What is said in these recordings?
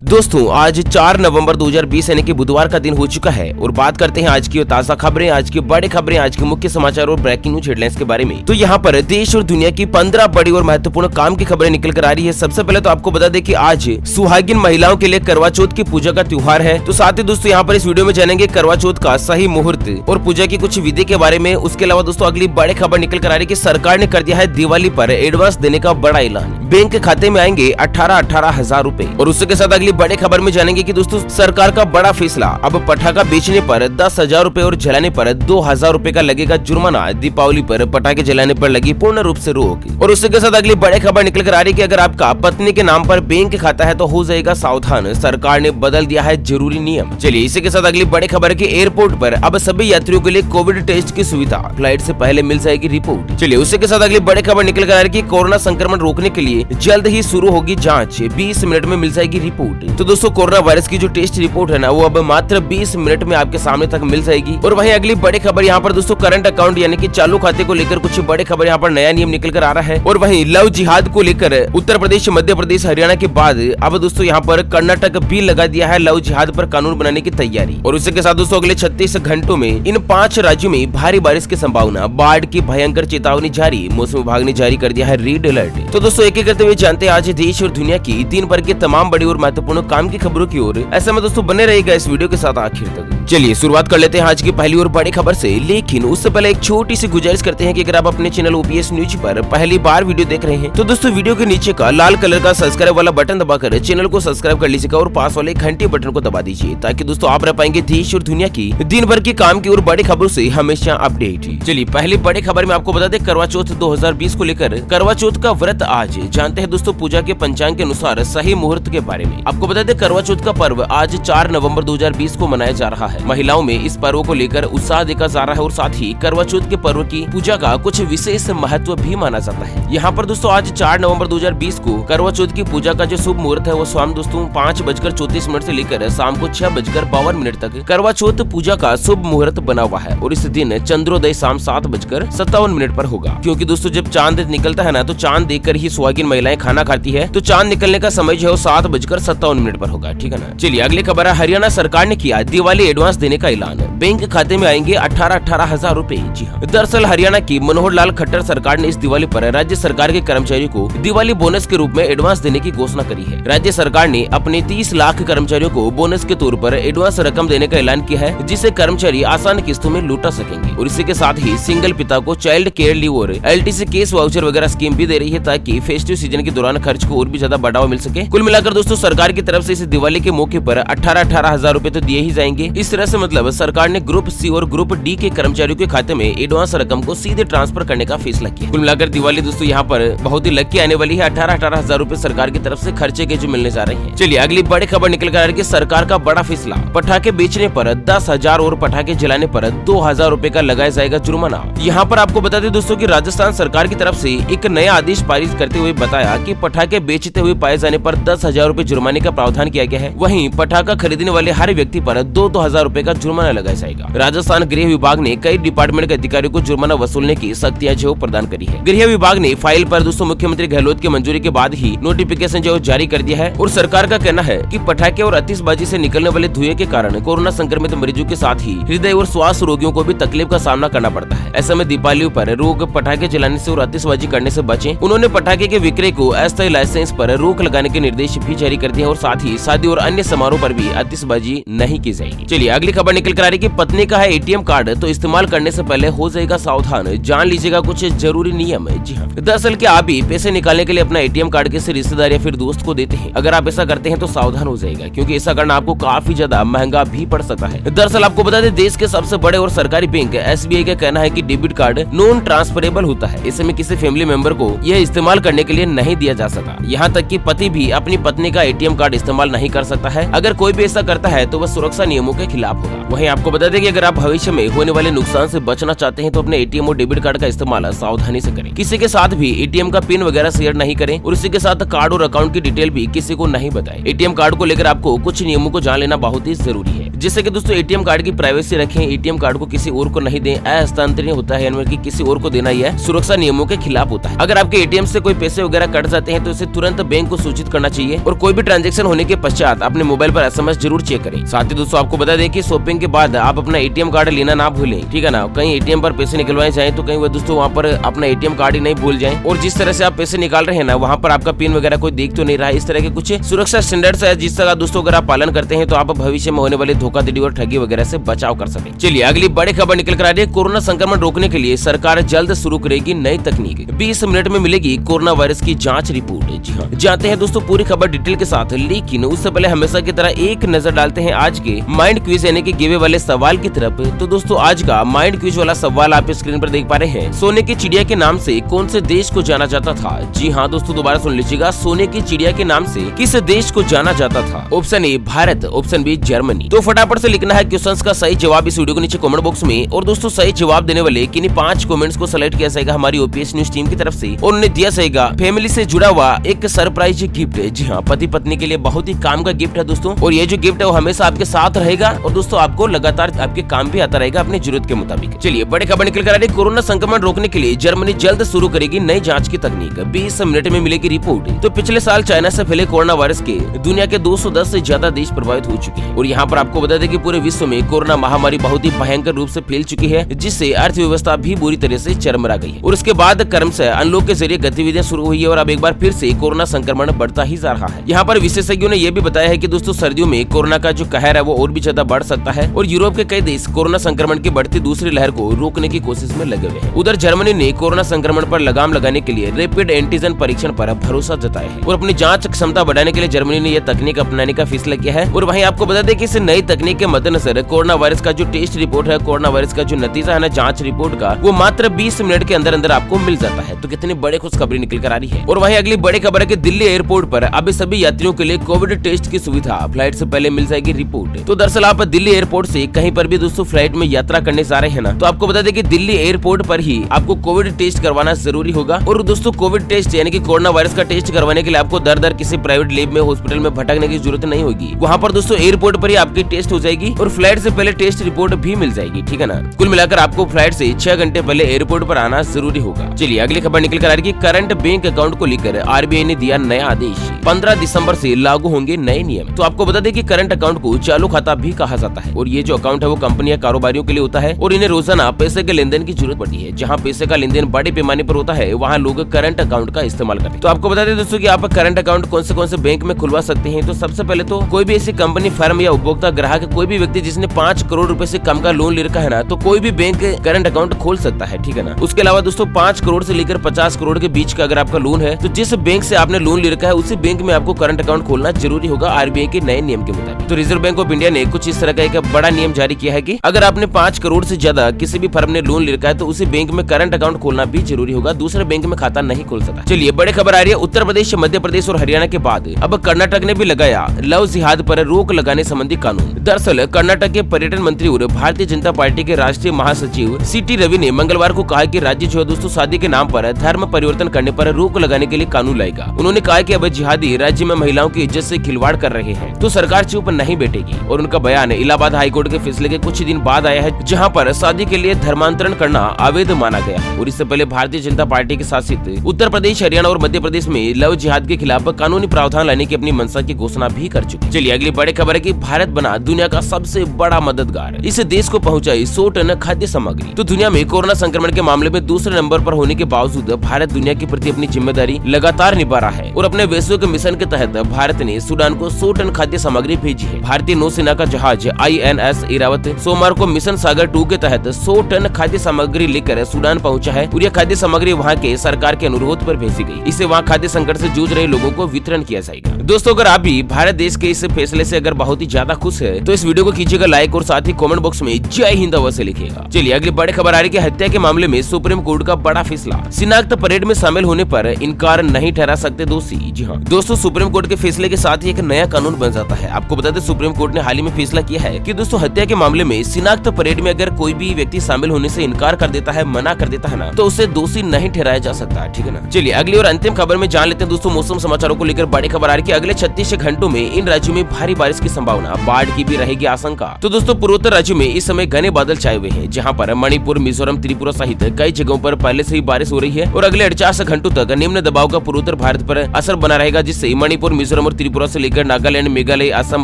दोस्तों आज 4 नवंबर 2020 यानी कि बुधवार का दिन हो चुका है और बात करते हैं आज की ताजा खबरें, आज की बड़ी खबरें, आज के मुख्य समाचार और ब्रेकिंग न्यूज हेडलाइंस के बारे में। तो यहाँ पर देश और दुनिया की 15 बड़ी और महत्वपूर्ण काम की खबरें निकल कर आ रही है। सबसे पहले तो आपको बता दें कि आज सुहागिन महिलाओं के लिए करवा चौथ की पूजा का त्योहार है। तो साथ ही दोस्तों यहाँ पर इस वीडियो में जानेंगे करवा चौथ का सही मुहूर्त और पूजा की कुछ विधि के बारे में। उसके अलावा दोस्तों अगली बड़ी खबर निकल कर आ रही है कि सरकार ने कर दिया है दिवाली पर एडवांस देने का बड़ा ऐलान। बैंक खाते में आएंगे 18,000 रूपए। और उसके साथ अगली बड़ी खबर में जानेंगे कि दोस्तों सरकार का बड़ा फैसला, अब पटाखा बेचने पर 10,000 रूपए और जलाने पर 2,000 रूपए का लगेगा जुर्माना। दीपावली पर पटाखे जलाने पर लगी पूर्ण रूप से रोक। और उसके साथ अगली बड़ी खबर निकल कर आ रही है कि अगर आपका पत्नी के नाम पर बैंक खाता है तो हो जाएगा सावधान, सरकार ने बदल दिया है जरूरी नियम। चलिए इसी के साथ अगली बड़ी खबर की एयरपोर्ट पर अब सभी यात्रियों के लिए कोविड टेस्ट की सुविधा, फ्लाइट से पहले मिल जाएगी रिपोर्ट। चलिए उसी के साथ अगली बड़ी खबर निकल कर आ रही है कि कोरोना संक्रमण रोकने के लिए जल्द ही शुरू होगी जांच, 20 मिनट में मिल जाएगी रिपोर्ट। तो दोस्तों कोरोना वायरस की जो टेस्ट रिपोर्ट है ना, वो अब मात्र 20 मिनट में आपके सामने तक मिल जाएगी। और वहीं अगली बड़ी खबर यहाँ पर दोस्तों करंट अकाउंट यानी कि चालू खाते को लेकर कुछ बड़े खबर यहाँ पर नया नियम निकल कर आ रहा है। और वहीं लव जिहाद को लेकर उत्तर प्रदेश, मध्य प्रदेश, हरियाणा के बाद अब दोस्तों यहाँ पर कर्नाटक भी लगा दिया है लव जिहाद पर कानून बनाने की तैयारी। और उसके साथ दोस्तों अगले 36 घंटों में इन 5 राज्यों में भारी बारिश की संभावना, बाढ़ की भयंकर चेतावनी जारी, मौसम विभाग ने जारी कर दिया है रेड अलर्ट। तो दोस्तों एक एक करते हुए जानते हैं आज देश और दुनिया की दिन भर की तमाम बड़ी और महत्वपूर्ण काम की खबरों की ओर। ऐसे में दोस्तों बने रहेगा इस वीडियो के साथ आखिर तक। चलिए शुरुआत कर लेते हैं आज की पहली और बड़ी खबर से, लेकिन उससे पहले एक छोटी सी गुजारिश करते हैं कि अगर आप अपने चैनल ओपीएस न्यूज पर पहली बार वीडियो देख रहे हैं तो दोस्तों वीडियो के नीचे का लाल कलर का सब्सक्राइब वाला बटन दबाकर चैनल को सब्सक्राइब कर लीजिएगा और पास वाले घंटी बटन को दबा दीजिए, ताकि दोस्तों आप रह पाएंगे देश और दुनिया की दिन भर की काम की और बड़ी खबरों से हमेशा अपडेट। चलिए पहली बड़ी खबर में आपको बता दें करवा चौथ 2020 को लेकर करवा चौथ का व्रत आज जानते हैं दोस्तों पूजा के पंचांग के अनुसार सही मुहूर्त के बारे में। आपको बता दें करवा चौथ का पर्व आज 4 नवंबर 2020 को मनाया जा रहा है। महिलाओं में इस पर्व को लेकर उत्साह देखा जा रहा है और साथ ही करवा चौथ के पर्व की पूजा का कुछ विशेष महत्व भी माना जाता है। यहाँ पर दोस्तों आज 4 नवंबर 2020 को करवा चौथ की पूजा का जो शुभ मुहूर्त है वो शाम दोस्तों 5:34 से लेकर शाम को 6:52 तक करवा चौथ पूजा का शुभ मुहूर्त बना हुआ है। और इस दिन चंद्रोदय शाम 7:57 पर होगा, क्योंकि दोस्तों जब चांद निकलता है ना तो चांद देखकर ही सुहागिन महिलाएं खाना खाती है। तो चांद निकलने का समय जो है 7:57 पर होगा, ठीक है ना। चलिए अगली खबर है, हरियाणा सरकार ने किया दिवाली एडवांस देने का ऐलान, बैंक खाते में आएंगे 18,000 रूपए। जी हाँ, दरअसल हरियाणा की मनोहर लाल खट्टर सरकार ने इस दिवाली पर राज्य सरकार के कर्मचारियों को दिवाली बोनस के रूप में एडवांस देने की घोषणा करी है। राज्य सरकार ने अपने 30 लाख कर्मचारियों को बोनस के तौर पर एडवांस रकम देने का ऐलान किया है, जिसे कर्मचारी आसान किस्तों में लौटा सकेंगे। और इसी के साथ ही सिंगल पिता को चाइल्ड केयर लीव और एलटीसी केस वाउचर वगैरह स्कीम भी दे रही है, ताकि फेस्टिव सीजन के दौरान खर्च को और भी ज्यादा बढ़ावा मिल सके। कुल मिलाकर दोस्तों सरकार की तरफ से इस दिवाली के मौके पर 18,000 रूपए तो दिए ही जाएंगे। इस तरह से मतलब सरकार ने ग्रुप सी और ग्रुप डी के कर्मचारियों के खाते में एडवांस रकम को सीधे ट्रांसफर करने का फैसला किया। कुल मिलाकर दिवाली दोस्तों यहाँ पर बहुत ही लकी आने वाली है। 18,000 रूपए सरकार की तरफ से खर्चे के जो मिलने जा रहे हैं। चलिए अगली बड़ी खबर निकल कर आ रही है, सरकार का बड़ा फैसला, पटाखे बेचने पर 10,000 और पटाखे जलाने पर 2,000 रूपए का लगाया जाएगा जुर्माना। यहाँ पर आपको बता दें दोस्तों कि राजस्थान सरकार की तरफ से एक नया आदेश पारित करते हुए बताया कि पटाखे बेचते हुए पाए जाने पर 10,000 रूपए जुर्माने का प्रावधान किया गया है। वहीं पटाखा खरीदने वाले हर व्यक्ति पर 2,000 रूपए का जुर्माना लगाया जाएगा। राजस्थान गृह विभाग ने कई डिपार्टमेंट के अधिकारियों को जुर्माना वसूलने की शक्तियां जो प्रदान करी है। गृह विभाग ने फाइल पर दोस्तों मुख्यमंत्री गहलोत की मंजूरी के बाद ही नोटिफिकेशन जो जारी कर दिया है। और सरकार का कहना है कि पटाखे और आतिशबाजी से निकलने वाले धुएं के कारण कोरोना संक्रमित मरीजों के साथ ही हृदय और श्वास रोगियों को भी तकलीफ का सामना करना पड़ता है। ऐसे में दीपावली पर लोग पटाखे जलाने से और आतिशबाजी करने से बचें। उन्होंने पटाखे के विक्रय को अस्थायी लाइसेंस पर रोक लगाने के निर्देश भी जारी कर दिए और साथ ही शादी और अन्य समारोह पर भी आतिशबाजी नहीं की जाएगी। चलिए अगली खबर निकल कर आ रही है कि पत्नी का है एटीएम कार्ड तो इस्तेमाल करने से पहले हो जाएगा सावधान, जान लीजिएगा कुछ जरूरी नियम है। जी हाँ, दरअसल क्या आप भी पैसे निकालने के लिए अपना एटीएम कार्ड किसी रिश्तेदार या फिर दोस्त को देते हैं? अगर आप ऐसा करते हैं तो सावधान हो जाएगा, क्योंकि ऐसा करना आपको काफी ज्यादा महंगा भी पड़ सकता है। दरअसल आपको बता दें देश के सबसे बड़े और सरकारी बैंक एसबीआई का कहना है कि डेबिट कार्ड नॉन ट्रांसफरेबल होता है। ऐसे में किसी फैमिली मेंबर को यह इस्तेमाल करने के लिए नहीं दिया जा सकता। यहाँ तक कि पति भी अपनी पत्नी का एटीएम कार्ड इस्तेमाल नहीं कर सकता है। अगर कोई भी ऐसा करता है तो वह सुरक्षा नियमों के खिलाफ होगा। वहीं आपको बता दें कि अगर आप भविष्य में होने वाले नुकसान से बचना चाहते हैं तो अपने एटीएम और डेबिट कार्ड का इस्तेमाल सावधानी से करें। किसी के साथ भी एटीएम का पिन वगैरह शेयर नहीं करें और इसी के साथ कार्ड और अकाउंट की डिटेल भी किसी को नहीं बताएं। एटीएम कार्ड को लेकर आपको कुछ नियमों को जान लेना बहुत ही जरूरी है। जिससे कि दोस्तों एटीएम कार्ड की प्राइवेसी रखें, एटीएम कार्ड को किसी और को नहीं दें, हस्तांतरण होता है यानी कि किसी और को देना ही है, सुरक्षा नियमों के खिलाफ होता है। अगर आपके एटीएम से कोई पैसे वगैरह कट जाते हैं तो इसे तुरंत बैंक को सूचित करना चाहिए और कोई भी ट्रांजैक्शन होने के पश्चात अपने मोबाइल पर एसएमएस जरूर चेक करें। साथ ही दोस्तों आपको बता दें कि शॉपिंग के बाद आप अपना एटीएम कार्ड लेना ना भूलें, ठीक है ना। कहीं एटीएम पर पैसे निकलवाए जाए तो कहीं दोस्तों वहाँ पर अपना एटीएम कार्ड ही नहीं भूल जाए, और जिस तरह से आप पैसे निकाल रहे हैं ना वहाँ पर आपका पिन वगैरह कोई देख तो नहीं रहा है। इस तरह के कुछ सुरक्षा स्टैंडर्ड्स है जिस तरह दोस्तों अगर आप पालन करते हैं तो आप भविष्य में होने वाले धोखाधड़ी और ठगी वगैरह से बचाव कर सके। चलिए अगली बड़ी खबर निकल कर आ रही है। कोरोना संक्रमण रोकने के लिए सरकार जल्द शुरू करेगी नई तकनीक, 20 मिनट में मिलेगी कोरोना वायरस की जांच रिपोर्ट। जी हाँ, जानते हैं दोस्तों पूरी खबर डिटेल के साथ, लेकिन उससे पहले हमेशा की तरह एक नजर डालते हैं आज के माइंड क्विज यानी कि गिवे वाले सवाल की तरफ। तो दोस्तों आज का माइंड क्विज वाला सवाल आप स्क्रीन पर देख पा रहे हैं। सोने की चिड़िया के नाम से कौन से देश को जाना जाता था? जी हाँ दोस्तों दोबारा सुन लीजिएगा, सोने की चिड़िया के नाम से किस देश को जाना जाता था? Option A Bharat, option B Germany. तो फटाफट से लिखना है क्वेश्चंस का सही जवाब इस वीडियो के नीचे कमेंट बॉक्स में, और दोस्तों सही जवाब देने वाले किन्हीं 5 कमेंट्स को सेलेक्ट किया जाएगा हमारी ओपीएस न्यूज टीम की तरफ से, और उन्हें दिया जाएगा फैमिली से जुड़ा हुआ एक सरप्राइज गिफ्ट। जी हाँ, पति पत्नी के लिए बहुत ही काम का गिफ्ट है दोस्तों, और ये जो गिफ्ट है वो हमेशा आपके साथ रहेगा और दोस्तों आपको लगातार आपके काम भी आता रहेगा अपनी जरूरत के मुताबिक। चलिए बड़ी खबर निकल कर आ रही है। कोरोना संक्रमण रोकने के लिए जर्मनी जल्द शुरू करेगी नई जांच की तकनीक, 20 मिनट में मिलेगी रिपोर्ट। तो पिछले साल चाइना से फैले कोरोना वायरस के दुनिया के 210 से ज्यादा देश प्रभावित हो चुके हैं, और यहाँ पर आपको बता दें कि पूरे विश्व में कोरोना महामारी बहुत ही भयंकर रूप से फैल चुकी है, जिससे अर्थव्यवस्था भी बुरी तरह से चरमरा गई है। और उसके बाद क्रमशः अनलॉक के जरिए गतिविधियां शुरू हुई है, और अब एक बार फिर से कोरोना संक्रमण बढ़ता ही जा रहा है। यहाँ पर विशेषज्ञों ने यह भी बताया है कि दोस्तों सर्दियों में कोरोना का जो कहर है वो और भी ज्यादा बढ़ सकता है, और यूरोप के कई देश कोरोना संक्रमण की बढ़ती दूसरी लहर को रोकने की कोशिश में लगे हुए हैं। उधर जर्मनी ने कोरोना संक्रमण पर लगाम लगाने के लिए रैपिड एंटीजन परीक्षण पर भरोसा जताया है, और अपनी जांच क्षमता बढ़ाने के लिए जर्मनी ने यह तकनीक अपनाने का फैसला किया है। और वहीं आपको बता दें कि इस नई तकनीक के मद्देनजर कोरोना वायरस का जो टेस्ट रिपोर्ट है, कोरोना वायरस का जो नतीजा है ना जांच रिपोर्ट का, वो मात्र 20 मिनट के अंदर अंदर आपको मिल जाता है। तो कितनी बड़ी खुशखबरी निकल कर आ रही है। और वहीं अगली बड़ी खबर है कि दिल्ली एयरपोर्ट पर अब सभी यात्रियों के लिए कोविड टेस्ट की सुविधा, फ्लाइट से पहले मिल जाएगी रिपोर्ट। तो दरअसल आप दिल्ली एयरपोर्ट से कहीं पर भी दोस्तों फ्लाइट में यात्रा करने जा रहे हैं ना, तो आपको बता दें कि दिल्ली एयरपोर्ट पर ही आपको कोविड टेस्ट करवाना जरूरी होगा। और दोस्तों कोविड टेस्ट यानी कि कोरोना वायरस का टेस्ट करवाने के लिए आपको दर दर किसी प्राइवेट लैब में हॉस्पिटल में भटकने की जरूरत नहीं होगी। वहाँ पर दोस्तों एयरपोर्ट पर ही आपकी टेस्ट हो जाएगी, और फ्लाइट से पहले टेस्ट रिपोर्ट भी मिल जाएगी, ठीक है ना। कुल मिलाकर आपको फ्लाइट से 6 घंटे पहले एयरपोर्ट पर आना जरूरी होगा। चलिए अगली खबर निकल कर आ रही है। करंट बैंक अकाउंट को लेकर आरबीआई ने दिया नया आदेश, 15 दिसंबर से लागू होंगे नए नियम। तो आपको बता दें कि करंट अकाउंट को चालू खाता भी कहा जाता है, और ये जो अकाउंट है वो कंपनी या कारोबारियों के लिए होता है, और इन्हें रोजाना पैसे के लेन देन की जरूरत पड़ती है। जहाँ पैसे का लेन देन बड़े पैमाने पर होता है वहाँ लोग करंट अकाउंट का इस्तेमाल करते हैं। तो आपको बता दें दोस्तों कि आप करंट अकाउंट कौन से बैंक में खुलवा सकते हैं। तो सबसे पहले तो कोई भी ऐसी कंपनी, फर्म या उपभोक्ता ग्राहक, कोई भी व्यक्ति जिसने 5 करोड़ रुपए से कम का लोन ले रखा है ना, तो कोई भी बैंक करंट अकाउंट खोल सकता है, ठीक है ना। उसके अलावा दोस्तों 5 करोड़ से लेकर 50 करोड़ के बीच का अगर आपका लोन है, तो जिस बैंक से आपने लोन ले रखा है उसी बैंक में आपको करंट अकाउंट खोलना जरूरी होगा आरबीआई के नए नियम के मुताबिक। तो रिजर्व बैंक ऑफ इंडिया ने कुछ इस तरह का एक बड़ा नियम जारी किया है कि अगर आपने 5 करोड़ से ज्यादा किसी भी फर्म ने लोन ले रखा है तो उसी बैंक में करंट अकाउंट खोलना भी जरूरी होगा, दूसरे बैंक में खाता नहीं खोल सकता। चलिए बड़ी खबर आ रही है। उत्तर प्रदेश, मध्य प्रदेश और हरियाणा के बाद अब कर्नाटक ने भी लगाया लव जिहाद पर रोक लगाने संबंधी कानून। दरअसल कर्नाटक के पर्यटन मंत्री और भारतीय जनता पार्टी के राष्ट्रीय महासचिव सीटी रवि ने मंगलवार को कहा कि राज्य जो है दोस्तों शादी के नाम पर धर्म परिवर्तन करने पर रोक लगाने के लिए कानून लाएगा। उन्होंने कहा कि अब जिहादी राज्य में महिलाओं की इज्जत से खिलवाड़ कर रहे हैं तो सरकार चुप नहीं बैठेगी। और उनका बयान इलाहाबाद हाईकोर्ट के फैसले के कुछ दिन बाद आया है, जहां पर शादी के लिए धर्मांतरण करना अवैध माना गया है। और इससे पहले भारतीय जनता पार्टी के शासित उत्तर प्रदेश, हरियाणा और मध्य प्रदेश में लव जिहाद के खिलाफ कानूनी प्रावधान लाने की अपनी मंशा की घोषणा भी कर चुकी। चलिए अगली बड़ी खबर है कि भारत बना दुनिया का सबसे बड़ा मददगार, इस देश को पहुंचाई 100 टन खाद्य सामग्री। तो दुनिया में कोरोना संक्रमण के मामले में दूसरे नंबर पर होने के बावजूद भारत दुनिया के प्रति अपनी जिम्मेदारी लगातार निभा रहा है, और अपने वैश्विक मिशन के तहत भारत ने सूडान को 100 टन खाद्य सामग्री भेजी है। भारतीय नौसेना का जहाज INS इरावत सोमवार को मिशन सागर 2 के तहत 100 टन खाद्य सामग्री लेकर सूडान पहुंचा है, और यह खाद्य सामग्री वहां के सरकार के अनुरोध पर भेजी गई। इसे वहां खाद्य संकट से जूझ रहे लोगों को वितरण किया जाएगा। दोस्तों अगर आप भी भारत देश के इस फैसले से अगर बहुत ही ज्यादा खुश है तो इस वीडियो को कीजिएगा लाइक, और साथ ही कमेंट बॉक्स में जय हिंद अवश्य लिखिएगा। चलिए अगली बड़ी खबर आ रही है कि हत्या के मामले में सुप्रीम कोर्ट का बड़ा फैसला, शिनाख्त परेड में शामिल होने पर इनकार नहीं ठहरा सकते दोषी। जी हाँ दोस्तों, सुप्रीम कोर्ट के फैसले के साथ ही एक नया कानून बन जाता है। आपको बता दें सुप्रीम कोर्ट ने हाल ही में फैसला किया है कि दोस्तों हत्या के मामले में शिनाख्त परेड में अगर कोई भी व्यक्ति शामिल होने से इनकार कर देता है, मना कर देता है ना, तो उसे दोषी नहीं ठहराया जा सकता, ठीक है ना। चलिए अगली और अंतिम खबर में जान लेते हैं दोस्तों मौसम समाचारों को लेकर बड़ी खबर आ रही है कि अगले 36 घंटों में इन राज्यों में भारी बारिश की संभावना, बाढ़ की भी भी रहेगी आशंका। तो दोस्तों पूर्वोत्तर राज्यों में इस समय घने बादल छाए हुए हैं, जहां पर मणिपुर, मिजोरम, त्रिपुरा सहित कई जगहों पर पहले से ही बारिश हो रही है और अगले 48 घंटों तक निम्न दबाव का पूर्वोत्तर भारत पर असर बना रहेगा, जिससे मणिपुर, मिजोरम और त्रिपुरा से लेकर नागालैंड, मेघालय, असम,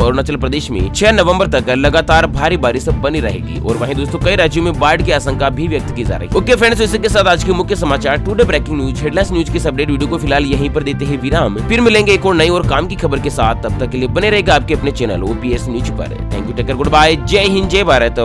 अरुणाचल प्रदेश में 6 नवंबर तक लगातार भारी बारिश बनी रहेगी। और वहीं दोस्तों कई राज्यों में बाढ़ की आशंका भी व्यक्त की जा रही है। ओके फ्रेंड्स, इसी के साथ आज के मुख्य समाचार today breaking news headlines news की अपडेट वीडियो को फिलहाल यहीं पर देते हैं विराम। फिर मिलेंगे एक और नई और काम की खबर के साथ, तब तक के लिए बने रहेगा आपके अपने चैनल OPS न्यूज पर। Thank you, take care, good bye, जय हिंद, जय भारत।